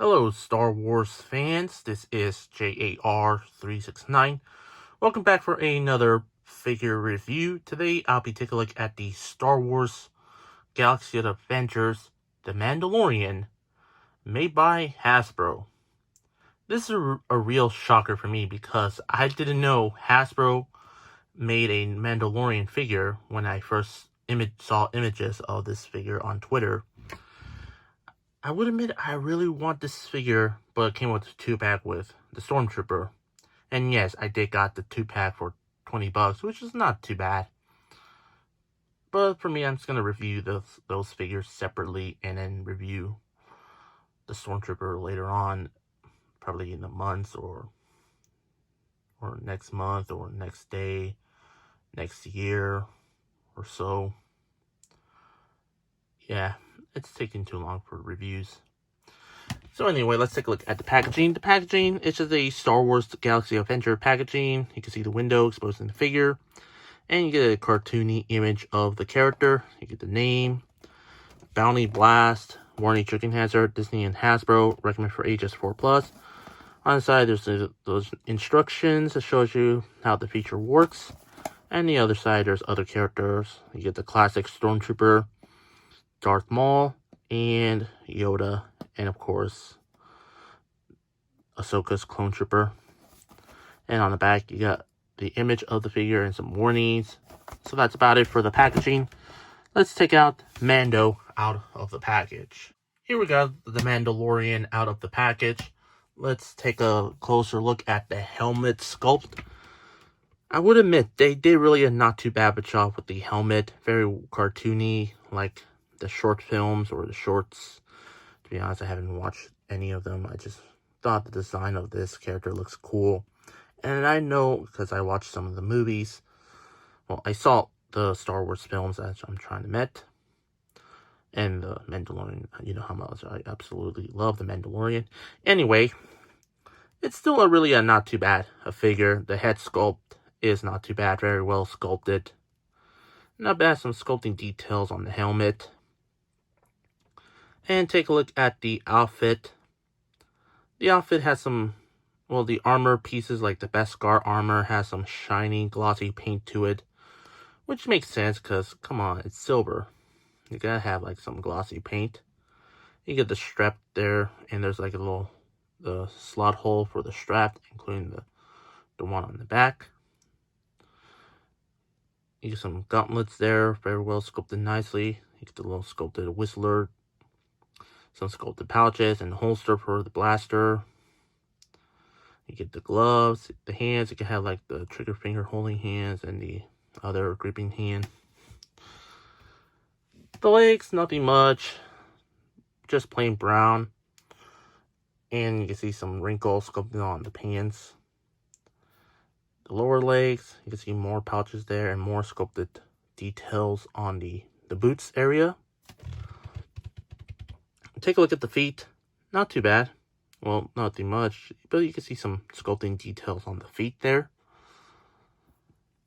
Hello, Star Wars fans. This is J.A.R. 369. Welcome back for another figure review. Today, I'll be taking a look at the Star Wars Galaxy of Adventures The Mandalorian, made by Hasbro. This is a real shocker for me because I didn't know Hasbro made a Mandalorian figure when I first saw images of this figure on Twitter. I would admit I really want this figure, but it came with a 2-pack with the Stormtrooper. And yes, I did got the 2-pack for $20, which is not too bad. But for me, I'm just going to review those figures separately and then review the Stormtrooper later on, probably in the months or next month or next day, next year or so. Yeah, it's taking too long for reviews. So anyway, let's take a look at the packaging. The packaging is just a Star Wars Galaxy Adventure packaging. You can see the window exposing the figure. And you get a cartoony image of the character. You get the name, Bounty Blast, Warning Chicken Hazard, Disney and Hasbro, recommend for ages 4+. On the side, there's those instructions that shows you how the feature works. And the other side, there's other characters. You get the classic Stormtrooper, Darth Maul, and Yoda, and of course, Ahsoka's Clone Trooper. And on the back, you got the image of the figure and some warnings. So that's about it for the packaging. Let's take out Mando out of the package. Here we got the Mandalorian out of the package. Let's take a closer look at the helmet sculpt. I would admit, they did really a not too bad of a job with the helmet. Very cartoony, like the short films or the shorts. To be honest, I haven't watched any of them. I just thought the design of this character looks cool. And I know, because I watched some of the movies, well, I saw the Star Wars films that I'm trying to met. And the Mandalorian, you know how much I absolutely love the Mandalorian. Anyway, it's still a not too bad a figure. The head sculpt is not too bad, very well sculpted. Not bad, some sculpting details on the helmet. And take a look at the outfit. The outfit has some, well, the armor pieces, like the Beskar armor, has some shiny, glossy paint to it. Which makes sense, because, come on, it's silver. You gotta have, like, some glossy paint. You get the strap there, and there's, like, the slot hole for the strap, including the one on the back. You get some gauntlets there, very well sculpted nicely. You get the little sculpted whistler, some sculpted pouches, and holster for the blaster. You get the gloves, the hands. You can have like the trigger finger holding hands and the other gripping hand. The legs, nothing much, just plain brown. And you can see some wrinkles sculpted on the pants. The lower legs, you can see more pouches there and more sculpted details on the boots area. Take a look at the feet. Not too bad. Well, nothing much, but you can see some sculpting details on the feet there.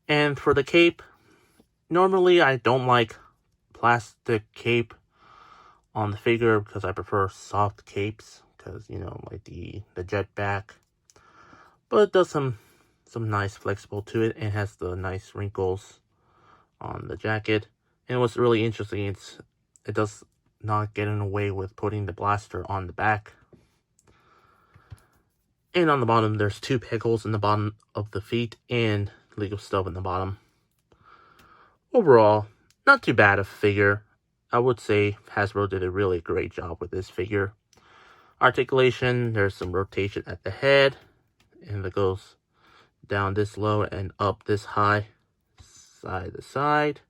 And for the cape, normally I don't like plastic cape on the figure because I prefer soft capes because, you know, like the jetpack. But it does some nice flexible to it and has the nice wrinkles on the jacket. And what's really interesting, it does not get in the way with putting the blaster on the back. And on the bottom, there's 2 pickles in the bottom of the feet and legal stub in the bottom. Overall, not too bad a figure. I would say Hasbro did a really great job with this figure. Articulation, there's some rotation at the head, and it goes down this low and up this high, side to side.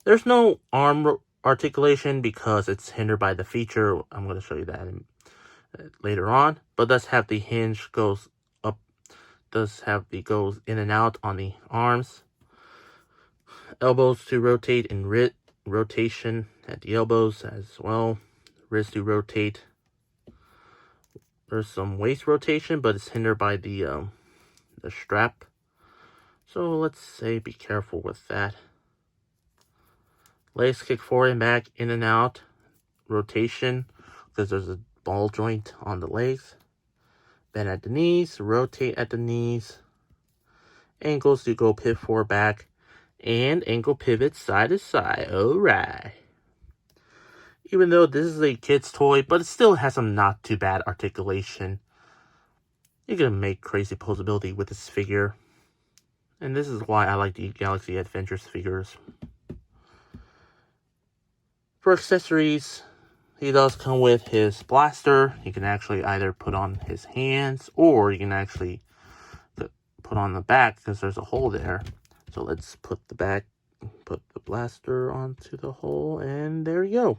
There's no arm articulation because it's hindered by the feature. I'm going to show you that later on, but does have the hinge goes up, goes in and out on the arms. Elbows to rotate and rotation at the elbows as well. Wrist to rotate. There's some waist rotation, but it's hindered by the strap. So let's say be careful with that. Legs kick forward and back, in and out. Rotation, because there's a ball joint on the legs. Bend at the knees, rotate at the knees. Ankles to go pivot forward back. And ankle pivot side to side. Alright. Even though this is a kid's toy, but it still has some not too bad articulation. You can make crazy posability with this figure. And this is why I like the Galaxy Adventures figures. For accessories, he does come with his blaster. You can actually either put on his hands, or you can actually put on the back because there's a hole there. So let's put the blaster onto the hole, and there you go.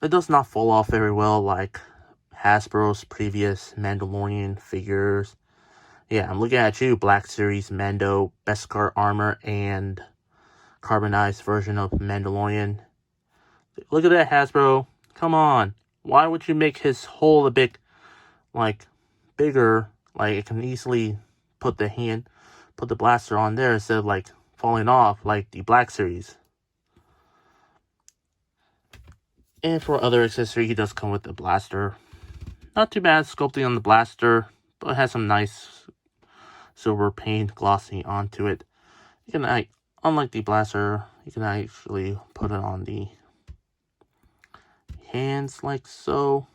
It does not fall off very well like Hasbro's previous Mandalorian figures. Yeah, I'm looking at you, Black Series Mando, Beskar armor, and carbonized version of Mandalorian. Look at that, Hasbro. Come on. Why would you make his hole a bit, bigger? Like, it can easily put the blaster on there instead of, falling off like the Black Series. And for other accessory, he does come with the blaster. Not too bad sculpting on the blaster, but it has some nice silver paint glossy onto it. You can, unlike the blaster, you can actually put it on the hands like so.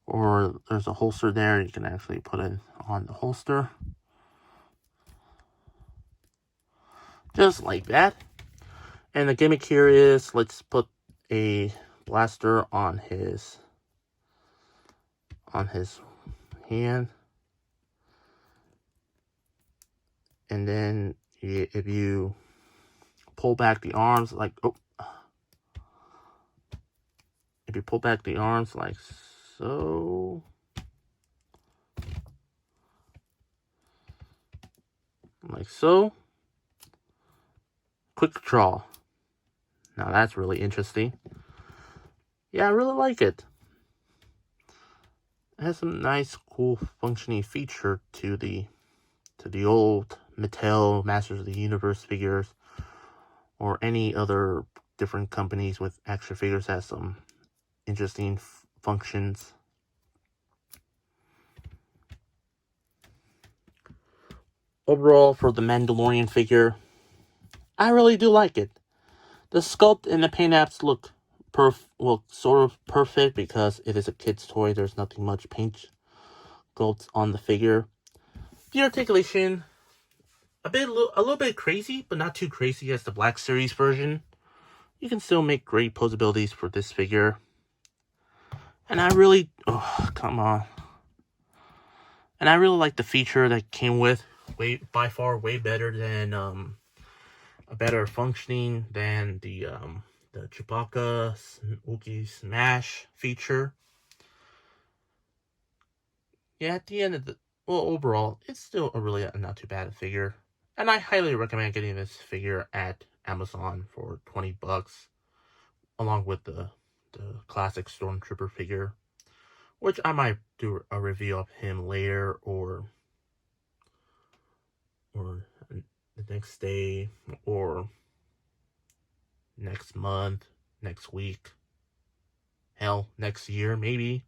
Or there's a holster there, you can actually put it on the holster. Just like that. And the gimmick here is, let's put a blaster on his hand. And then if you pull back the arms if you pull back the arms like so, quick draw. Now that's really interesting. Yeah, I really like it. It has some nice, cool, functioning feature to the old Mattel Masters of the Universe figures, or any other different companies with action figures has some interesting functions. Overall, for the Mandalorian figure, I really do like it. The sculpt and the paint apps look sort of perfect because it is a kid's toy. There's nothing much paint sculpt on the figure. The articulation, a little bit crazy, but not too crazy as the Black Series version. You can still make great posabilities for this figure. And I really, come on. And I really like the feature that came with, by far way better than, a better functioning than the Chewbacca Wookiee Smash feature. Yeah, at the end of overall, it's still a really not too bad figure. And I highly recommend getting this figure at Amazon for $20, along with the classic Stormtrooper figure, which I might do a review of him later, or the next day, or next month, next week, hell, next year, maybe.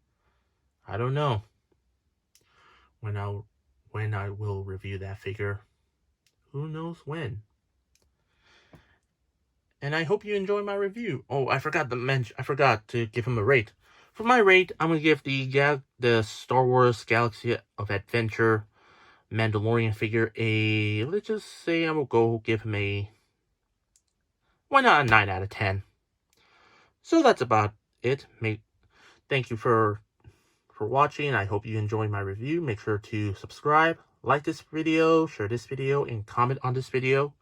I don't know when I will review that figure. Who knows when? And I hope you enjoy my review. Oh, I forgot to give him a rate. For my rate, I'm gonna give the Star Wars Galaxy of Adventure Mandalorian figure let's just say I'm gonna go give him why not a 9 out of 10. So that's about it. Thank you for watching. I hope you enjoyed my review. Make sure to subscribe, like this video, share this video, and comment on this video.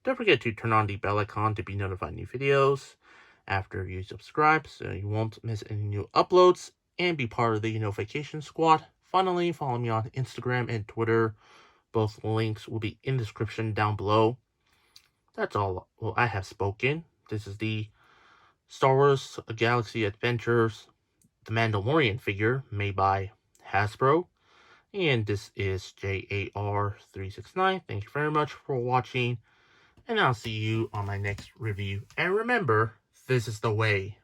Don't forget to turn on the bell icon to be notified of new videos after you subscribe, so you won't miss any new uploads and be part of the notification squad. Finally, follow me on Instagram and Twitter. Both links will be in the description down below. That's all I have spoken. This is the Star Wars Galaxy Adventures The Mandalorian figure made by Hasbro. And this is J.A.R. 369. Thank you very much for watching. And I'll see you on my next review. And remember, this is the way.